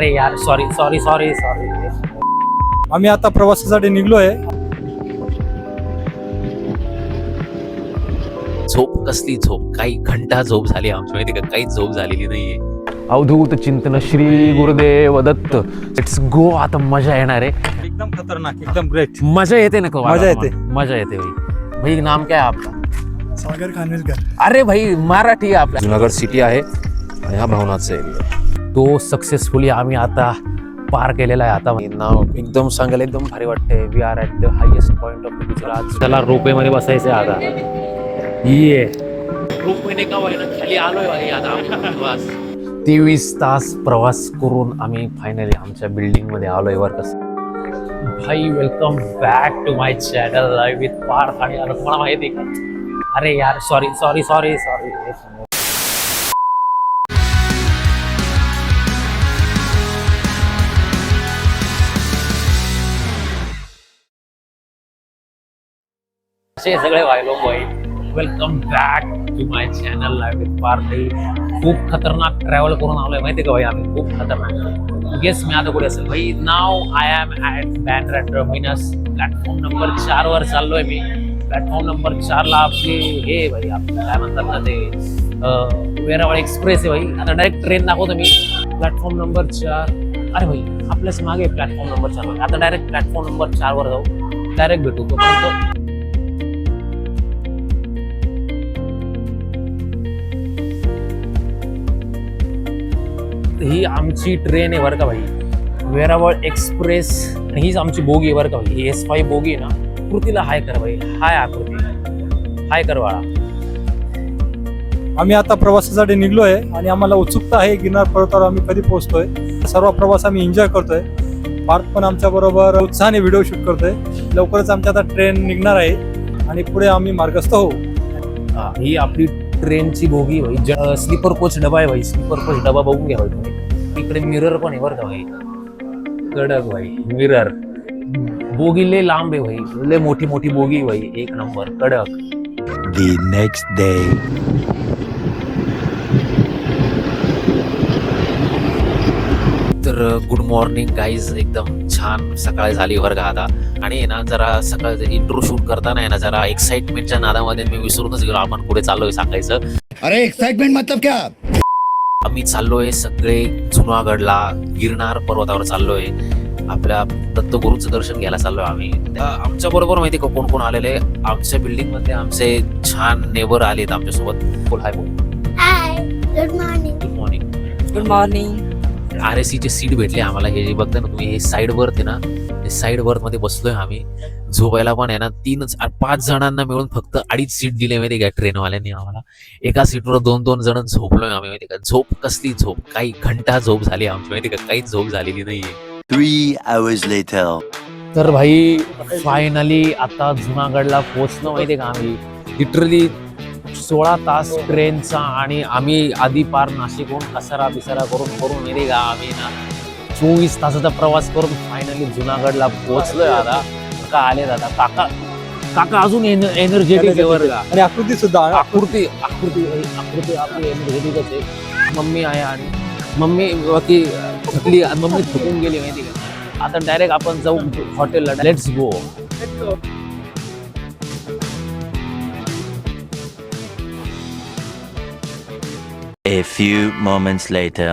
अरे यार sorry sorry sorry sorry. आम्ही आता प्रवासासाठी निघलोय. झोप कसली झोप, काही घंटा झोप झाली आमची माहिती का, काहीच झोप झालेली नाहीये. अवधूत चिंतन श्री गुरुदेव दत्त. Let's go. आता मजा येणार आहे, एकदम खतरनाक, एकदम ग्रेट. मजा येते ना. मजा येते. मजा येते भाई. भाई नाम क्या है आपका? सागर खानविलकर. अरे भाई मराठी आहे आपला. जुनागड सिटी आहे आणि हा भावनाचा एरिया. तो सक्सेसफुली आम्ही आता पार केलेला आहे. आता नाव एकदम सांगायला एकदम भारी वाटते. We are at the highest point of the Gujarat. त्याला रोपवे मध्ये बसायचं आता. ये रोपवेने का व्हायला खाली आलोय भाई. आता बस 23 तास प्रवास करून आम्ही फायनली आमच्या बिल्डिंग मध्ये आलोय. वर कसं भाई. Welcome back to my channel live with Parth. आणि आता तुम्हाला माहिती आहे का, अरे यार सॉरी सॉरी सॉरी सॉरी. असे सगळे व्हायलो भाई. Welcome back to my channel live with Parth. खूप खतरनाक ट्रॅव्हल करून आलोय माहिती का भाई आम्ही. खूप खतरनाक. गेस मी आता कुठे असेल भाई. नाव I am at Bandra terminus. Platform number 4 वर चाललोय मी. प्लॅटफॉर्म नंबर 4 ला आपली हे भाई, आपलं काय म्हणतात ना ते वेरावळ एक्सप्रेस आहे भाई. आता डायरेक्ट ट्रेन दाखवतो मी. Platform number 4. अरे भाई आपल्याच मागे प्लॅटफॉर्म नंबर 4 वर. आता डायरेक्ट प्लॅटफॉर्म नंबर 4 वर जाऊ. डायरेक्ट भेटू. तोपर्यंत ही आमची ट्रेन आहे बरं का भाई. वेरावळ एक्सप्रेस. आणि हीच आमची बोगी आहे बरं का भाई. ही S5 बोगी आहे ना. आकृतीला हाय कर भाई. हाय आकृती. हाय कर बाळा. आम्ही आता प्रवासासाठी निघलोय आणि आम्हाला उत्सुकता आहे गिरनार पर्वतावर आम्ही कधी पोहोचतोय. सर्व प्रवास आम्ही एन्जॉय करतोय. पार्थ पण आमच्या बरोबर उत्साहाने व्हिडिओ शूट करतोय. लवकरच आमच्या आता ट्रेन निघणार आहे आणि पुढे आम्ही मार्गस्थ होऊ. ही आपली ट्रेनची बोगी भाई. स्लीपर कोच डबा आहे भाई. स्लीपर कोच डबा बघून घ्या भाई तुम्ही. इकडे मिरर पण आहे बरं का भाई. कडक भाई मिरर. बोगी लय लांब आहे भाई. लय मोठी मोठी बोगी भाई. एक नंबर कडक. The next day. तर गुड मॉर्निंग गाईज. एकदम छान सकाळ झाली बरं का आता. आणि ना जरा सकाळचं इंट्रो शूट करताना आहे ना जरा एक्साइटमेंटच्या नादामध्ये मी विसरूनच गेलो आपण कुठे चाललोय सांगायचं. अरे एक्साइटमेंट मतलब क्या? आम्ही चाललोय सगळे जुनागडला गिरनार पर्वतावर चाललोय. आपल्या दत्तगुरूंचं दर्शन घ्यायला चाललोय आम्ही. आमच्या बरोबर माहिती का कोण कोण आलेले. आमच्या बिल्डिंग मध्ये आमचे छान नेबर आलेत आमच्यासोबत. बोल हाय. बोल hi. Good morning. Good morning. Good morning. RSC चे सीट भेटले आम्हाला. हे जे बघता ना तुम्ही, हे साईड बर्थ आहे ना. हे साईड बर्थ मध्ये बसलोय आम्ही. झोपायला पण आहे ना 5 जणांना मिळून फक्त 2.5 सीट दिले माहिती का ट्रेनवाल्यांनी आम्हाला. एका सीटवर 2-2 जण झोपलोय आम्ही माहिती का. झोप कसली झोप, काही घंटा झोप झाली आमची माहिती का, काहीच झोप झालेली नाहीये. 3 hours later. तर भाई फायनली आता जुनागडला पोहोचलो माहितीये का आम्ही. लिटरली 16 तास ट्रेनचा. आणि आम्ही आधी पार नाशिकहून कसारा बिसारा करून माहिती का आम्ही ना 24 तासाचा प्रवास करून फायनली जुनागडला पोहोचलोय. आता काका आले दादा. काका अजून एनर्जेटिक आहे बरं का. आणि आकृती सुद्धा. आकृती आपली एनर्जेटिकच आहे. मम्मी आहे आणि मम्मी बाकी थकली. मम्मी थकून गेली माहिती का. आता डायरेक्ट आपण जाऊ हॉटेलला. Let's go. A few moments later.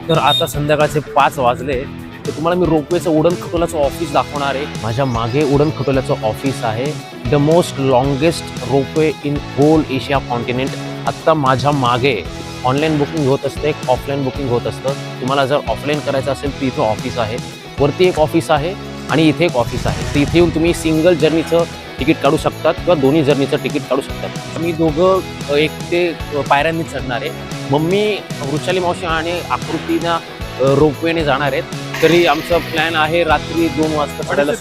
तर आता संध्याकाळचे 5 वाजले. तर तुम्हाला मी रोपवेचं उडण खटोल्याचं ऑफिस दाखवणार आहे. माझ्या मागे उडण खटोल्याचं ऑफिस आहे. The most longest ropeway in whole Asia continent. आत्ता माझ्या मागे ऑनलाईन बुकिंग होत असते, ऑफलाईन बुकिंग होत असतं. तुम्हाला जर ऑफलाईन करायचं असेल तर इथं ऑफिस आहे. वरती एक ऑफिस आहे आणि इथे एक ऑफिस आहे. तर इथे येऊन तुम्ही सिंगल जर्नीचं तिकीट काढू शकतात किंवा दोन्ही जर्नीचं तिकीट काढू शकतात. मी दोघं एक ते पायऱ्यांनी चढणार आहे. मम्मी वृषाली मावशी आणि आकृतीना रोपवेने जाणार आहेत. तरी आमचा प्लॅन आहे रात्री 2 वाजता चढायला.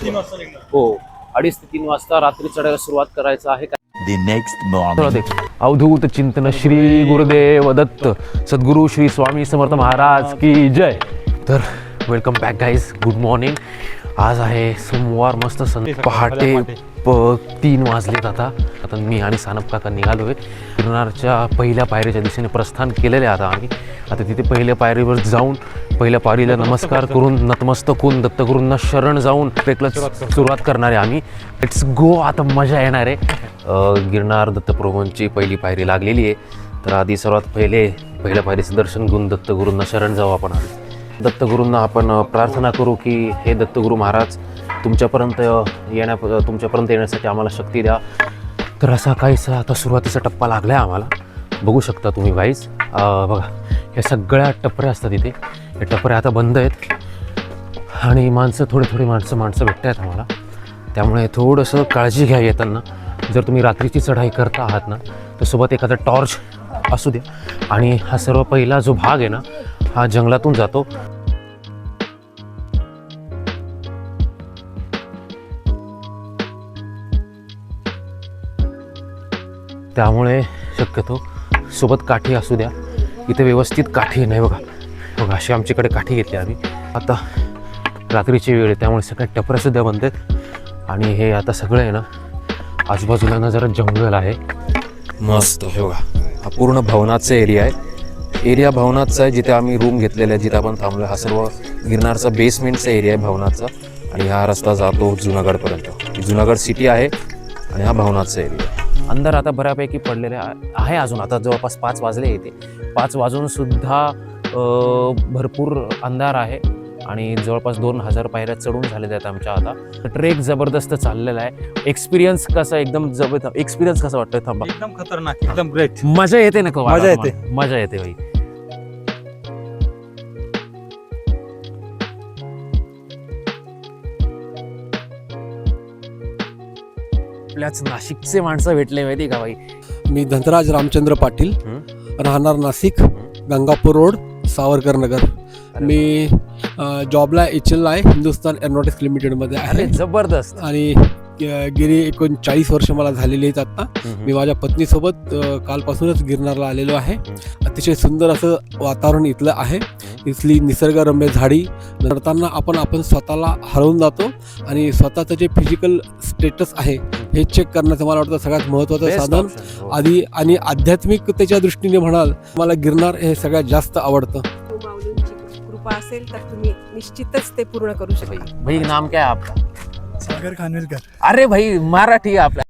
हो 2:30 ते 3 वाजता रात्री चढायला सुरुवात करायचं आहे. The next morning. Avadhoot Chintan Shri Gurudev Datta. सद्गुरू श्री स्वामी समर्थ महाराज की जय. तर welcome back guys. Good morning. आज आहे सोमवार. मस्त पहाटे 3 वाजलेत आता मी आणि सानप काका निघालोय गिरनारच्या पहिल्या पायरीच्या दिशेने प्रस्थान केलेले आता आम्ही. आता तिथे पहिल्या पायरीवर जाऊन पहिल्या पायरीला नमस्कार करून नतमस्तक होऊन दत्तगुरूंना शरण जाऊन ट्रेकला सुरुवात करणार आहे आम्ही. Let's go. आता मजा येणार आहे. गिरनार दत्तप्रभूंची पहिली पायरी लागलेली आहे. तर आधी सर्वात पहिल्या पायरीचं दर्शन घेऊन दत्तगुरूंना शरण जाऊ आपण. दत्तगुरूंना आपण प्रार्थना करू की हे दत्तगुरू महाराज तुमच्यापर्यंत येण्यासाठी आम्हाला शक्ती द्या. तर असा काहीसा आता सुरुवातीचा टप्पा लागला आहे आम्हाला. बघू शकता तुम्ही गाईज. बघा या सगळ्या टपऱ्या असतात इथे. हे टपऱ्या आता बंद आहेत आणि थोडी माणसं भेटत आहेत आम्हाला. त्यामुळे थोडंसं काळजी घ्या येताना. जर तुम्ही रात्रीची चढाई करता आहात ना तर सोबत एखादा टॉर्च असू द्या. आणि हा सर्व पहिला जो भाग आहे ना हा जंगलातून जातो. त्यामुळे शक्यतो सोबत काठी असू द्या. इथे व्यवस्थित काठी नाही बघा अशी आमच्याकडे काठी घेतली आम्ही. आता रात्रीची वेळ आहे त्यामुळे सगळ्या टपऱ्यासुद्धा बंद आहेत. आणि हे आता सगळं आहे ना आजूबाजूला ना जरा जंगल आहे मस्त. हे बघा हा पूर्ण भवनाचा एरिया आहे. एरिया भवनाचा आहे जिथे आम्ही रूम घेतलेला आहे जिथे आपण थांबलो. हा सर्व गिरनारचा बेसमेंटचा एरिया आहे भवनाचा. आणि हा रस्ता जातो जुनागडपर्यंत. जुनागड सिटी आहे आणि हा भवनाचा एरिया आहे. अंधार आता बऱ्यापैकी पडलेले आहे अजून. आता जवळपास 5 वाजले येते. 5 वाजून सुद्धा भरपूर अंधार आहे. आणि जवळपास 2000 पायऱ्या चढून झालेल्या आहेत आमच्या. आता ट्रेक जबरदस्त चाललेला आहे. एक्सपिरियन्स कसा एकदम एक्सपिरियन्स कसा वाटतोय? थांबा. एकदम खतरनाक, एकदम ग्रेट. मजा येते ना? मजा येते भाई. आपल्याच नाशिकचे माणसं भेटले माहिती का भाई. मी धनराज रामचंद्र पाटील, राहणार नाशिक, गंगापूर रोड, सावरकर नगर. मी जॉबला HL आहे, हिंदुस्तान एरोनॉटिक्स लिमिटेडमध्ये आहे. अरे जबरदस्त. आणि गेली 39 वर्ष मला झालेली आहेत आता. मी माझ्या पत्नीसोबत कालपासूनच गिरनारला आलेलो आहे. अतिशय सुंदर असं वातावरण इथलं आहे. इथली निसर्गरम्य झाडी चढताना आपण स्वतःला हरवून जातो. आणि स्वतःचं जे फिजिकल स्टेटस आहे हे चेक करण्याचं मला वाटतं सगळ्यात महत्त्वाचं साधन. आधी आणि आध्यात्मिकतेच्या दृष्टीने म्हणाल मला गिरनार हे सगळ्यात जास्त आवडतं. कृपा असेल तर तुम्ही निश्चितच ते पूर्ण करू शकता. भाई नाम क्या है आपका? सागर खानविलकर. अरे भाई मराठी आहे आपला.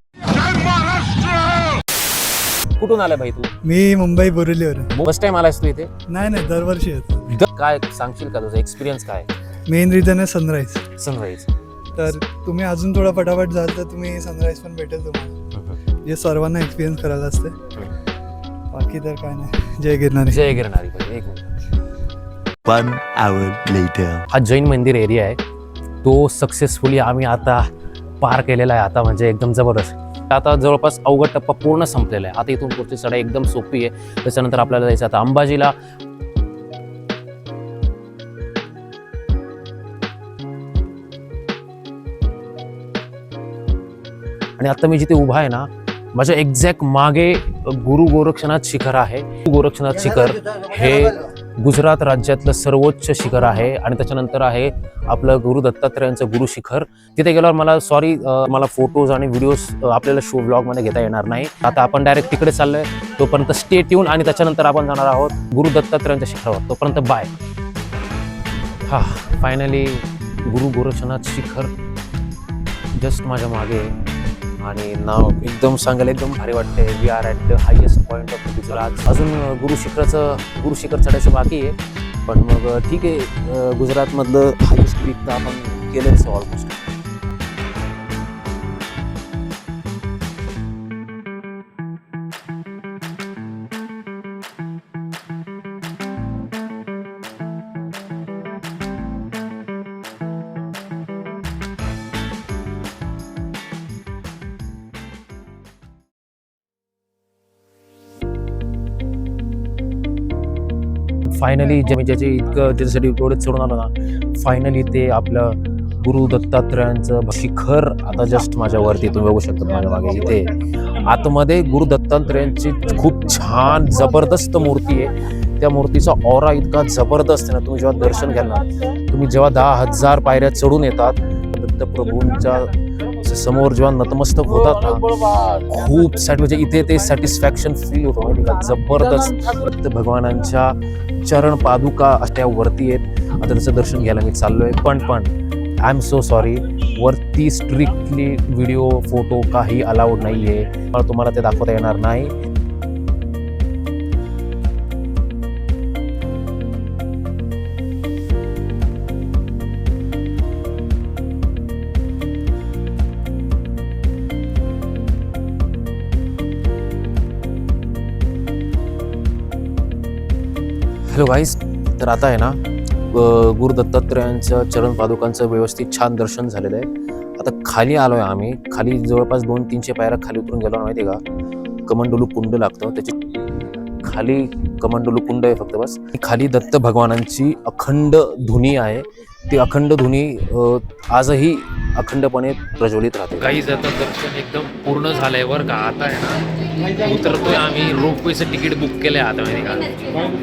कुठून आलाय भाई तू? मी मुंबई बोरिवलीवरून. फर्स्ट टाइम आलायस तू इथे? नाही दरवर्षी येतो. काय सांगशील का तुझा एक्सपिरियन्स काय? मेन रिझन आहे सनराईज. सनराईज. तर तुम्ही अजून थोडा फटाफट जाल तर तुम्ही सनराईज पण भेटेल तुम्हाला. जे सर्वांना एक्सपिरियन्स करायला असते. बाकी तर काय नाही. जय गिरनारी. जय गिरनारी भाई. एक मिनिट. 1 hour later. हा जैन मंदिर एरिया आहे. तो सक्सेसफुली आम्ही आता पार केलेला आहे. आता म्हणजे एकदम जबरदस्त. आता जवळपास अवघड टप्पा पूर्ण संपलेला आहे. आता इथून पुढची चढाई एकदम सोपी आहे. त्याच्यानंतर आपल्याला जायचं आता अंबाजीला. आणि आता मी जिथे उभा आहे ना माझ्या एक्झॅक्ट मागे गुरु गोरक्षनाथ शिखर आहे. गोरक्षनाथ शिखर हे गुजरात राज्यातलं सर्वोच्च शिखर आहे. आणि त्याच्यानंतर आहे आपलं गुरु दत्तात्रयांचं गुरु शिखर. तिथे गेल्यावर मला फोटोज आणि व्हिडिओज आपल्याला शो ब्लॉगमध्ये घेता येणार नाही. आता आपण डायरेक्ट तिकडे चाललोय. तोपर्यंत स्टे ट्यून. आणि त्याच्यानंतर आपण जाणार आहोत गुरु दत्तात्रयांच्या शिखरावर. तोपर्यंत बाय. हा फायनली गुरु गोरक्षनाथ शिखर जस्ट माझ्या मागे. आणि नाव एकदम सांगायला एकदम भारी वाटते. We are at the highest point of Gujarat. अजून गुरु शिखर चढायचं बाकी आहे. पण मग ठीक आहे. गुजरातमधलं हायेस्ट पीक तर आपण केलंच ऑलमोस्ट. फायनली ज्याच्यासाठी एवढं चढून आलो ना फायनली ते आपलं गुरु दत्तात्रयांचं शिखर आता जस्ट माझ्यावरती तुम्ही बघू शकता. माझ्या मागे इथे आतमध्ये गुरु दत्तात्रयांची खूप छान जबरदस्त मूर्ती आहे. त्या मूर्तीचा ऑरा इतका जबरदस्त आहे ना. तुम्ही जेव्हा दर्शन घ्याल ना तुम्ही जेव्हा 10,000 पायऱ्या चढून येतात दत्तप्रभूंच्या समोर जेव्हा नतमस्तक होतात ना, खूप म्हणजे इथे ते सॅटिस्फॅक्शन फील होतं माहिती का, जबरदस्त. भगवानांच्या चरण पादुका अशा वरती आहेत. आता त्याचं दर्शन घ्यायला मी चाललोय. पण आय एम सो सॉरी, वरती स्ट्रिक्टली व्हिडिओ फोटो काही अलाउड नाहीये. तुम्हाला ते दाखवता येणार नाही. हॅलो गाईज, तर आता आहे ना गुरु दत्तात्रयांच्या चरण पादुकांचं व्यवस्थित छान दर्शन झालेलं आहे. आता खाली आलोय आम्ही. खाली जवळपास 200-300 पायऱ्या खाली उतरून गेलो ना, माहिती आहे का, कमंडलू कुंड लागतं. त्याची खाली कमंडलू कुंड आहे फक्त बस. खाली दत्त भगवानांची अखंड धुनी आहे. ती अखंड धुनी आजही अखंडपणे प्रज्वलित राहते. काहीच आता दर्शन एकदम पूर्ण झालंय बरं का. आता आहे ना उतरतोय आम्ही. रोपवेचं तिकीट बुक केलंय आता, माहिती का,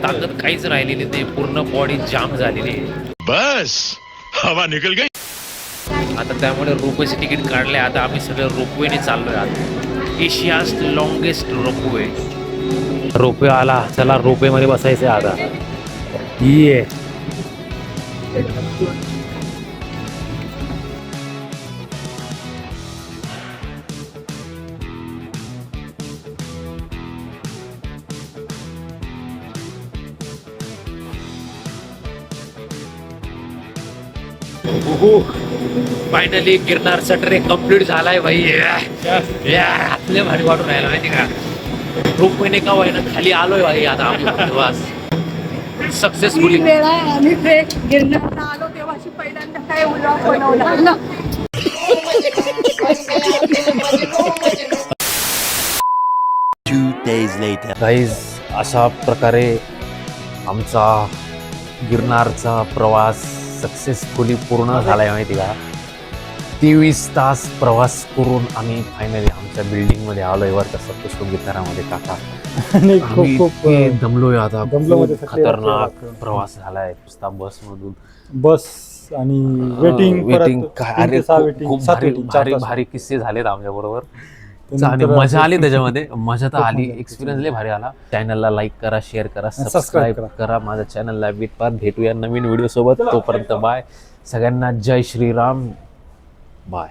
ताकद काहीच राहिलेली नाही. पूर्ण बॉडी जाम झालेली आहे. बस हवा निकल गई. आता त्यामुळे रोपवेचे तिकीट काढले. आता आम्ही सगळं रोपवेने चाललोय. आता एशियाज लॉंगेस्ट रोपवे. रोपवे आला, चला रोपवे मध्ये बसायचं आता. ये फायनली गिरनारचा ट्रेक कम्प्लीट झालाय भाई. आपले भारी वाटून राहिला माहिती का. रोपवेने का व्हायना खाली आलोय भाई. आता आम्ही सक्सेसफुली वेळा आम्ही ट्रेक गिरनारला आलो तेव्हाशी पहिल्यांदा काय व्लॉग बनवला. 2 days later. गाईज, अशा प्रकारे आमचा गिरनारचा प्रवास सक्सेसफुली पूर्ण झालाय माहिती का. 23 तास प्रवास करून आम्ही फायनली आमच्या बिल्डिंगमध्ये आलोय वर का सप्तशृंगी गिरनारामध्ये काका. आणि आम्ही खूप इतके दमलोय आता. दमलो म्हणजे खूप सगळे खतरनाक रात्री- प्रवास झालाय नुसता बसमधून. बस आणि वेटिंग वेटिंग अरे खूप भारी भारी भारी भारी किस्से झालेत आमच्या बरोबर. आणि मजा आली त्याच्यामध्ये. मजा तर आली. एक्सपिरियन्स लय भारी आला. चॅनलला लाईक करा, शेअर करा, सबस्क्राईब करा माझ्या चॅनलला. भेटूया नवीन व्हिडिओ सोबत. तोपर्यंत बाय सगळ्यांना. जय श्रीराम. बाय.